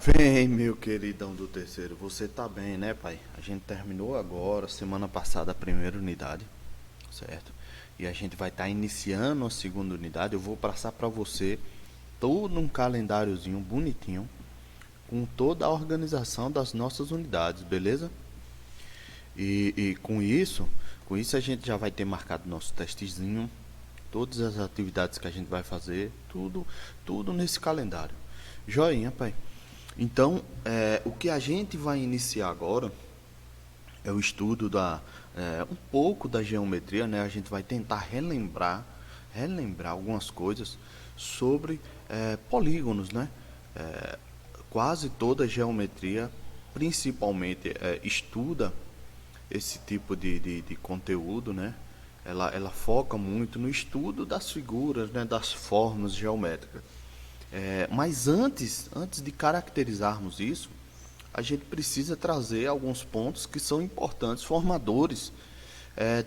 Vem, meu queridão do terceiro, você tá bem, né, pai? A gente terminou agora, semana passada, a primeira unidade, certo? E a gente vai estar iniciando a segunda unidade. Eu vou passar para você todo um calendáriozinho bonitinho, com toda a organização das nossas unidades, beleza? E com isso a gente já vai ter marcado nosso testezinho, todas as atividades que a gente vai fazer, tudo nesse calendário. Joinha, pai. Então, o que a gente vai iniciar agora é o estudo um pouco da geometria, né? A gente vai tentar relembrar algumas coisas sobre polígonos, né? Quase toda a geometria, principalmente, estuda esse tipo de conteúdo, né? Ela foca muito no estudo das figuras, né? Das formas geométricas. Mas antes de caracterizarmos isso, a gente precisa trazer alguns pontos que são importantes, formadores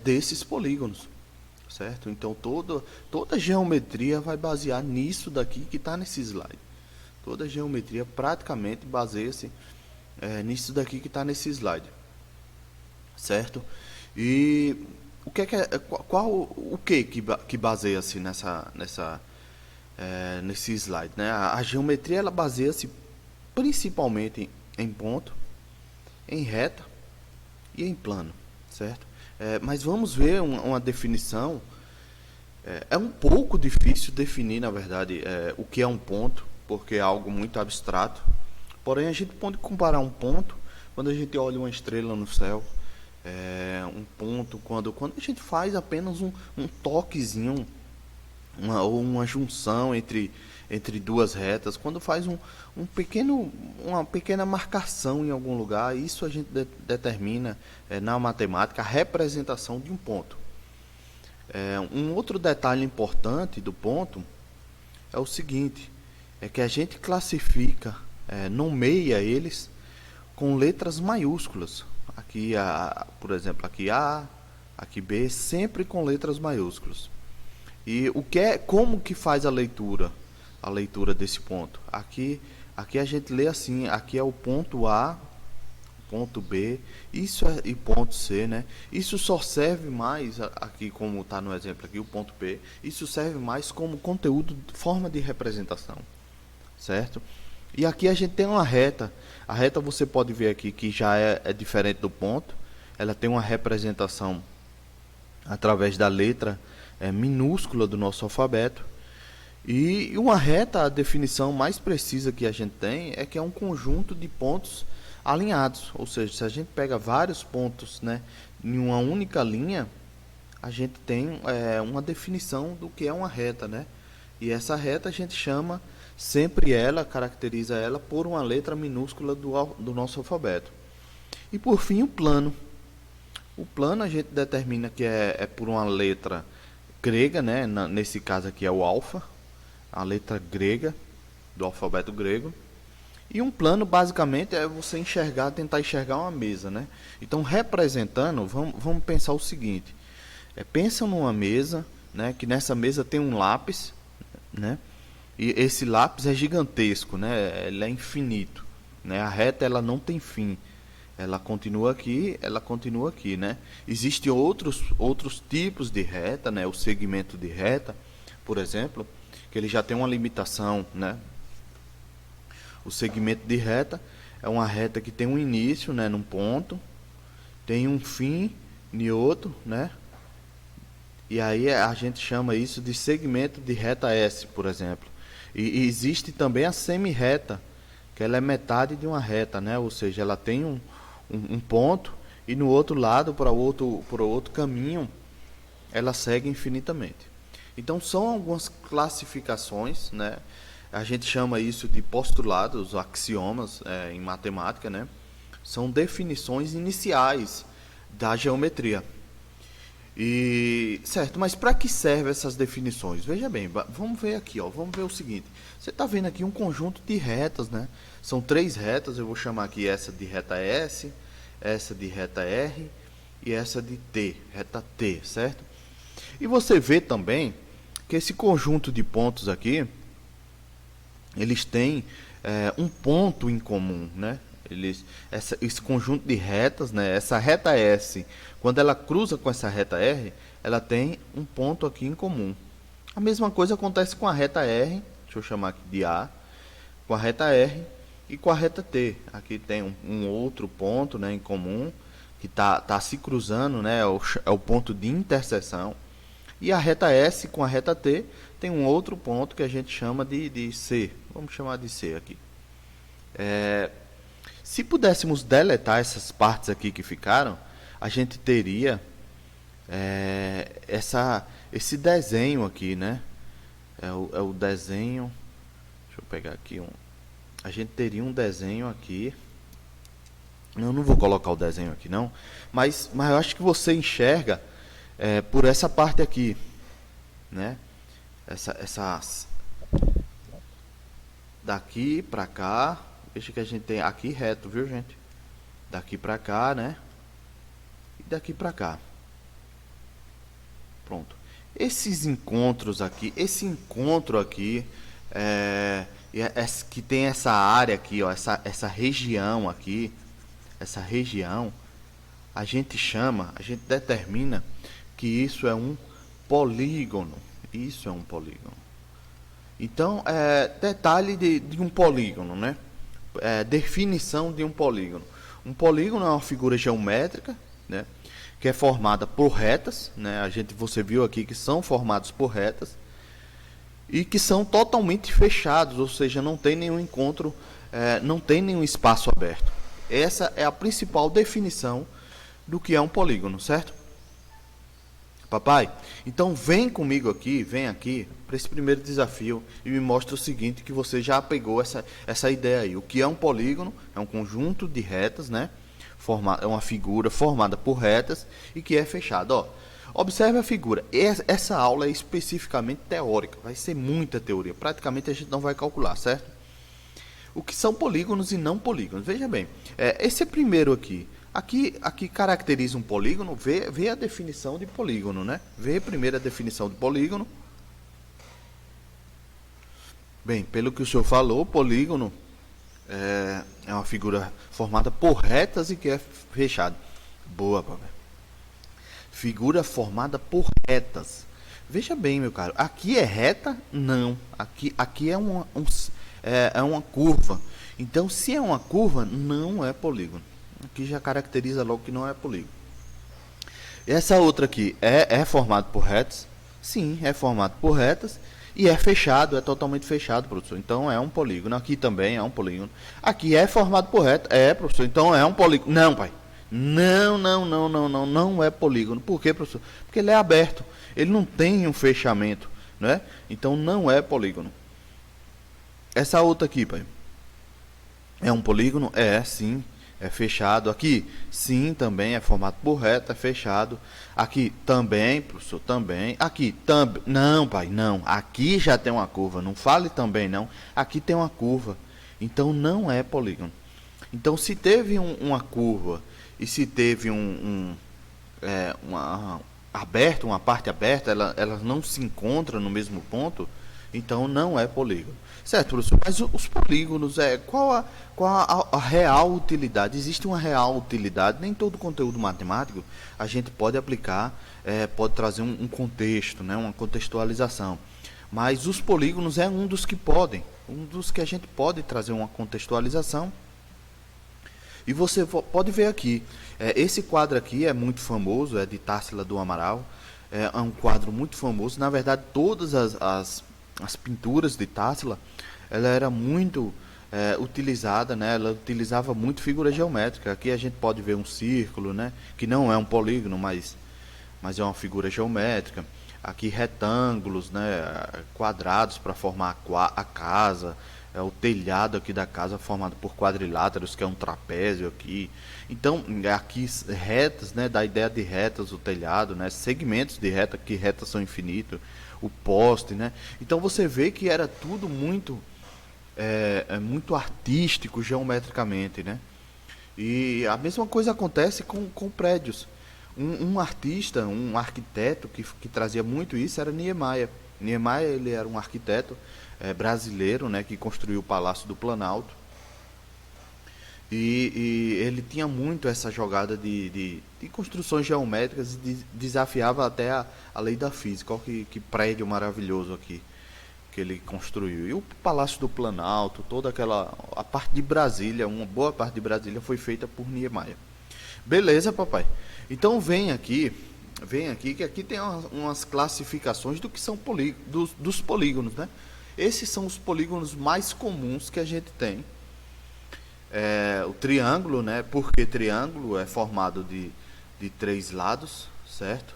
desses polígonos, certo? Então toda geometria vai basear nisso daqui que está nesse slide. Toda geometria praticamente baseia-se nisso daqui que está nesse slide, certo? E o que que baseia-se nesse slide, né? A geometria ela baseia-se principalmente em ponto, em reta e em plano, certo? Mas vamos ver uma definição. É um pouco difícil definir, na verdade, o que é um ponto, porque é algo muito abstrato. Porém, a gente pode comparar um ponto quando a gente olha uma estrela no céu, um ponto quando a gente faz apenas um toquezinho, ou uma junção entre duas retas, quando faz uma pequena marcação em algum lugar, isso a gente determina na matemática a representação de um ponto. Um outro detalhe importante do ponto é o seguinte, é que a gente classifica, nomeia eles com letras maiúsculas. Aqui, por exemplo, aqui A, aqui B, sempre com letras maiúsculas. E como que faz a leitura desse ponto? Aqui a gente lê assim, aqui é o ponto A, ponto B, e ponto C, né? Isso só serve mais aqui como está no exemplo aqui, o ponto P. Isso serve mais como conteúdo, forma de representação, certo? E aqui a gente tem uma reta. A reta você pode ver aqui que já é diferente do ponto. Ela tem uma representação através da letra minúscula do nosso alfabeto. E uma reta, a definição mais precisa que a gente tem é que é um conjunto de pontos alinhados. Ou seja, se a gente pega vários pontos, né, em uma única linha, a gente tem uma definição do que é uma reta, né? E essa reta a gente chama caracteriza ela por uma letra minúscula do nosso alfabeto. E por fim o plano. O plano a gente determina que é por uma letra grega, né? Nesse caso aqui é o alfa, a letra grega do alfabeto grego. E um plano basicamente é você tentar enxergar uma mesa, né? Então representando, vamos pensar o seguinte: pensa numa mesa, né? Que nessa mesa tem um lápis, né? E esse lápis é gigantesco, né? Ele é infinito, né? A reta ela não tem fim. Ela continua aqui, né? Existem outros tipos de reta, né? O segmento de reta, por exemplo, que ele já tem uma limitação, né? O segmento de reta é uma reta que tem um início, né, num ponto, tem um fim em outro, né? E aí a gente chama isso de segmento de reta S, por exemplo. E existe também a semi-reta, que ela é metade de uma reta, né? Ou seja, ela tem um ponto e no outro lado, para outro caminho, ela segue infinitamente. Então são algumas classificações, né? A gente chama isso de postulados, axiomas em matemática, né? São definições iniciais da geometria. E certo, mas para que servem essas definições? Veja bem, vamos ver aqui, ó, vamos ver o seguinte. Você está vendo aqui um conjunto de retas, né? São três retas, eu vou chamar aqui essa de reta S, essa de reta R e essa de T, reta T, certo? E você vê também que esse conjunto de pontos aqui, eles têm um ponto em comum, né? Esse conjunto de retas, né? Essa reta S, quando ela cruza com essa reta R, ela tem um ponto aqui em comum. A mesma coisa acontece com a reta R, deixa eu chamar aqui de A, com a reta R e com a reta T. Aqui tem um outro ponto, né, em comum, que tá se cruzando, né? É o ponto de interseção. E a reta S com a reta T tem um outro ponto que a gente chama de C. Vamos chamar de C aqui. Se pudéssemos deletar essas partes aqui que ficaram, a gente teria esse desenho aqui, né? É o desenho. Deixa eu pegar aqui um. A gente teria um desenho aqui. Eu não vou colocar o desenho aqui não, mas eu acho que você enxerga por essa parte aqui, né? Essas daqui pra cá. Veja que a gente tem aqui reto, viu, gente? Daqui pra cá, né? E daqui pra cá. Pronto. Esses encontros aqui, esse encontro aqui, que tem essa área aqui, ó, essa região aqui, essa região, a gente determina que isso é um polígono. Isso é um polígono. Então, detalhe de um polígono, né? Definição de um polígono. Um polígono é uma figura geométrica, né, que é formada por retas, né? Você viu aqui que são formados por retas e que são totalmente fechados, ou seja, não tem nenhum encontro, não tem nenhum espaço aberto. Essa é a principal definição do que é um polígono, certo? Papai, então vem comigo aqui, vem aqui para esse primeiro desafio e me mostra o seguinte, que você já pegou essa ideia aí. O que é um polígono? É um conjunto de retas, né? É uma figura formada por retas e que é fechada. Ó, observe a figura. Essa aula é especificamente teórica, vai ser muita teoria. Praticamente a gente não vai calcular, certo? O que são polígonos e não polígonos? Veja bem, esse primeiro aqui. Aqui caracteriza um polígono, vê a definição de polígono, né? Vê primeiro a definição de polígono. Bem, pelo que o senhor falou, polígono é uma figura formada por retas e que é fechada. Boa, papai. Figura formada por retas. Veja bem, meu caro, aqui é reta? Não. Aqui é uma curva. Então, se é uma curva, não é polígono. Aqui já caracteriza logo que não é polígono. Essa outra aqui é formado por retas? Sim, é formado por retas e é fechado, é totalmente fechado, professor. Então é um polígono. Aqui também é um polígono. Aqui é formado por retas? É, professor. Então é um polígono. Não, pai. Não é polígono. Por quê, professor? Porque ele é aberto. Ele não tem um fechamento, né? Então não é polígono. Essa outra aqui, pai. É um polígono? Sim. É fechado. Aqui, sim, também é formado por reta, é fechado. Aqui também, professor, também. Aqui também. Não, pai, não. Aqui já tem uma curva. Não fale também, não. Aqui tem uma curva. Então não é polígono. Então, se teve uma curva e se teve uma parte aberta, ela não se encontra no mesmo ponto, então não é polígono. Certo, professor, mas os polígonos, qual a real utilidade? Existe uma real utilidade? Nem todo conteúdo matemático a gente pode aplicar, pode trazer um contexto, né, uma contextualização. Mas os polígonos é um dos que a gente pode trazer uma contextualização. E você pode ver aqui, esse quadro aqui é muito famoso, é de Tarsila do Amaral, é um quadro muito famoso. Na verdade, todas as pinturas de Tarsila, ela era muito utilizada, né? Ela utilizava muito figura geométrica. Aqui a gente pode ver um círculo, né? Que não é um polígono, mas é uma figura geométrica. Aqui retângulos, né? Quadrados para formar a casa. O telhado aqui da casa formado por quadriláteros, que é um trapézio aqui. Então, aqui retas, né? Da ideia de retas, o telhado, né? Segmentos de reta, que retas são infinitos. O poste, né? Então você vê que era tudo muito muito artístico geometricamente, né? E a mesma coisa acontece com prédios. Um artista, um arquiteto que trazia muito isso era Niemeyer. Niemeyer, ele era um arquiteto brasileiro, né, que construiu o Palácio do Planalto. E ele tinha muito essa jogada de construções geométricas e desafiava até a lei da física. Olha que prédio maravilhoso aqui que ele construiu. E o Palácio do Planalto, toda a parte de Brasília, uma boa parte de Brasília foi feita por Niemeyer. Beleza, papai? Então vem aqui que aqui tem umas classificações do que são dos polígonos, né? Esses são os polígonos mais comuns que a gente tem. O triângulo, né? Porque triângulo é formado de três lados, certo?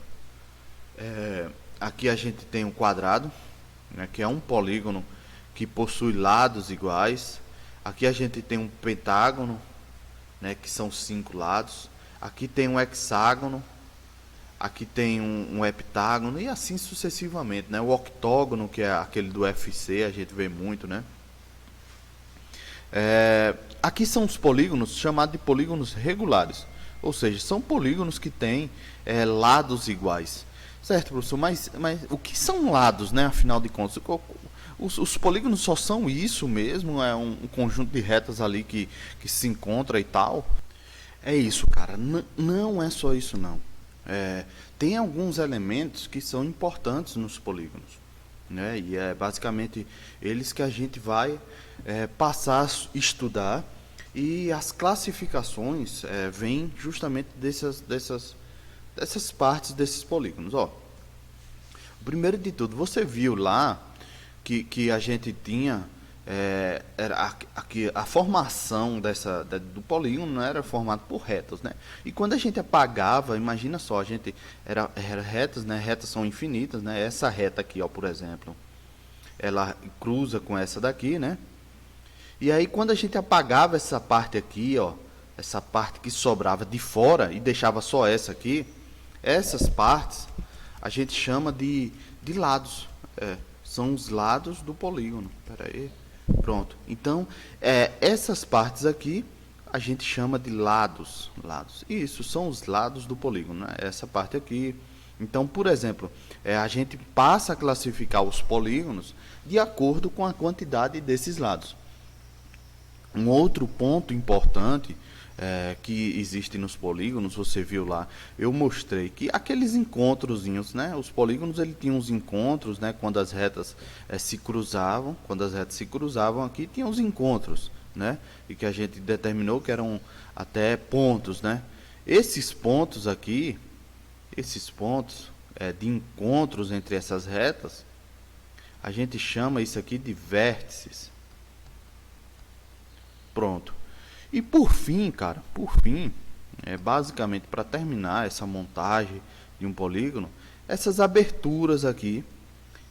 Aqui a gente tem um quadrado, né? Que é um polígono que possui lados iguais. Aqui a gente tem um pentágono, né? Que são 5 lados. Aqui tem um hexágono. Aqui tem um heptágono e assim sucessivamente, né? O octógono, que é aquele do UFC, a gente vê muito, né? Aqui são os polígonos chamados de polígonos regulares, ou seja, são polígonos que têm lados iguais, certo, professor? Mas o que são lados, né? Afinal de contas, os polígonos só são isso mesmo? É um conjunto de retas ali que se encontra e tal? É isso, cara. Não é só isso, não. Tem alguns elementos que são importantes nos polígonos, né? E é basicamente eles que a gente vai passar a estudar, e as classificações vêm justamente dessas partes desses polígonos. Ó, primeiro de tudo, você viu lá que a gente tinha a formação do polígono, não era formado por retas, né? E quando a gente apagava, imagina só, a gente era retas, né? Retas são infinitas, né? Essa reta aqui, ó, por exemplo, ela cruza com essa daqui, né? E aí quando a gente apagava essa parte aqui, ó, essa parte que sobrava de fora e deixava só essa aqui, essas partes a gente chama de lados. São os lados do polígono. Espera aí. Pronto. Então, essas partes aqui a gente chama de lados. Isso, são os lados do polígono, né? Essa parte aqui. Então, por exemplo, a gente passa a classificar os polígonos de acordo com a quantidade desses lados. Um outro ponto importante que existe nos polígonos, você viu lá, eu mostrei que aqueles encontrozinhos, né? Os polígonos, ele tinha uns encontros, né? Quando as retas se cruzavam, aqui tinha os encontros, né? E que a gente determinou que eram até pontos, né? Esses pontos aqui, de encontros entre essas retas, a gente chama isso aqui de vértices. Pronto. E por fim, cara, basicamente para terminar essa montagem de um polígono, essas aberturas aqui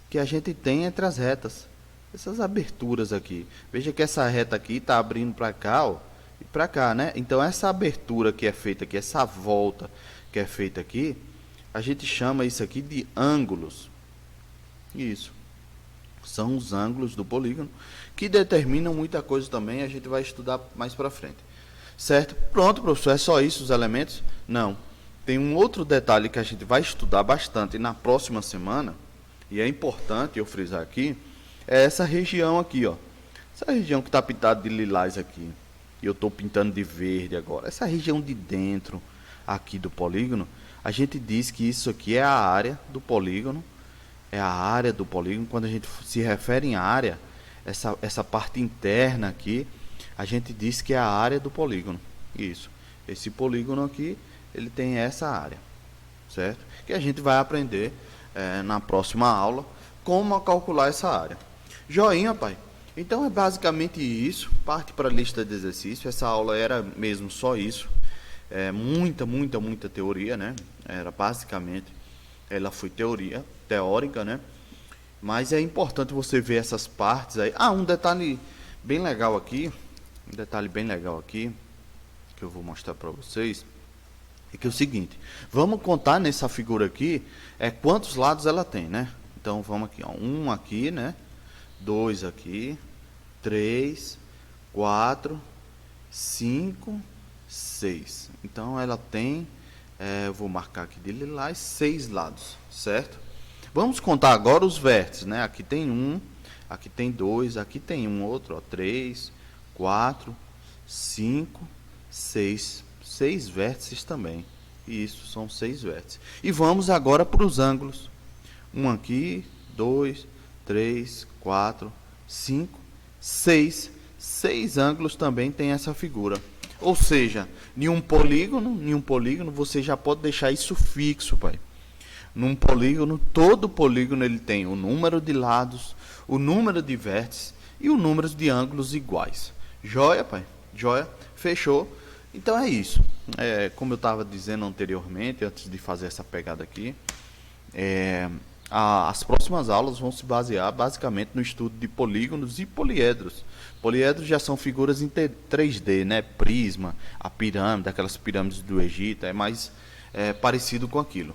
que a gente tem entre as retas. Essas aberturas aqui. Veja que essa reta aqui está abrindo para cá, ó, e para cá, né? Então essa abertura que é feita aqui, essa volta que é feita aqui, a gente chama isso aqui de ângulos. Isso. São os ângulos do polígono que determinam muita coisa também, a gente vai estudar mais para frente. Certo? Pronto, professor, é só isso os elementos? Não. Tem um outro detalhe que a gente vai estudar bastante na próxima semana, e é importante eu frisar aqui, é essa região aqui, ó. Essa região que está pintada de lilás aqui, e eu estou pintando de verde agora. Essa região de dentro aqui do polígono, a gente diz que isso aqui é a área do polígono. É a área do polígono. Quando a gente se refere em área, essa parte interna aqui, a gente diz que é a área do polígono. Isso. Esse polígono aqui, ele tem essa área, certo? Que a gente vai aprender na próxima aula como calcular essa área. Joinha, pai? Então é basicamente isso. Parte para a lista de exercício. Essa aula era mesmo só isso. Muita teoria, né? Era basicamente, ela foi teórica, né? Mas é importante você ver essas partes aí. Um detalhe bem legal aqui, que eu vou mostrar para vocês, é que é o seguinte, vamos contar nessa figura aqui, quantos lados ela tem, né? Então vamos aqui, ó, 1 aqui, né? 2 aqui, 3, 4, 5, 6. Então ela tem, eu vou marcar aqui de lilás, 6 lados, certo? Vamos contar agora os vértices, né? Aqui tem um, aqui tem dois, aqui tem um outro, ó, 3, 4, 5, 6. 6 vértices também. Isso, são 6 vértices. E vamos agora para os ângulos. Um aqui, 2, 3, 4, 5, 6. 6 ângulos também tem essa figura. Ou seja, em um polígono você já pode deixar isso fixo, pai. Num polígono, todo polígono ele tem o número de lados, o número de vértices e o número de ângulos iguais. Joia, pai? Joia? Fechou? Então é isso. Como eu estava dizendo anteriormente, antes de fazer essa pegada aqui, as próximas aulas vão se basear basicamente no estudo de polígonos e poliedros. Poliedros já são figuras em 3D, né? Prisma, a pirâmide, aquelas pirâmides do Egito, é mais parecido com aquilo.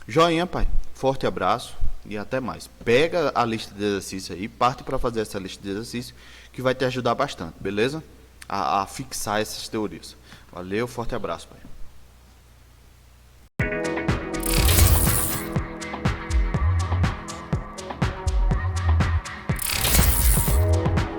Joinha, pai. Forte abraço e até mais. Pega a lista de exercícios aí, parte para fazer essa lista de exercícios que vai te ajudar bastante, beleza? A fixar essas teorias. Valeu, forte abraço, pai.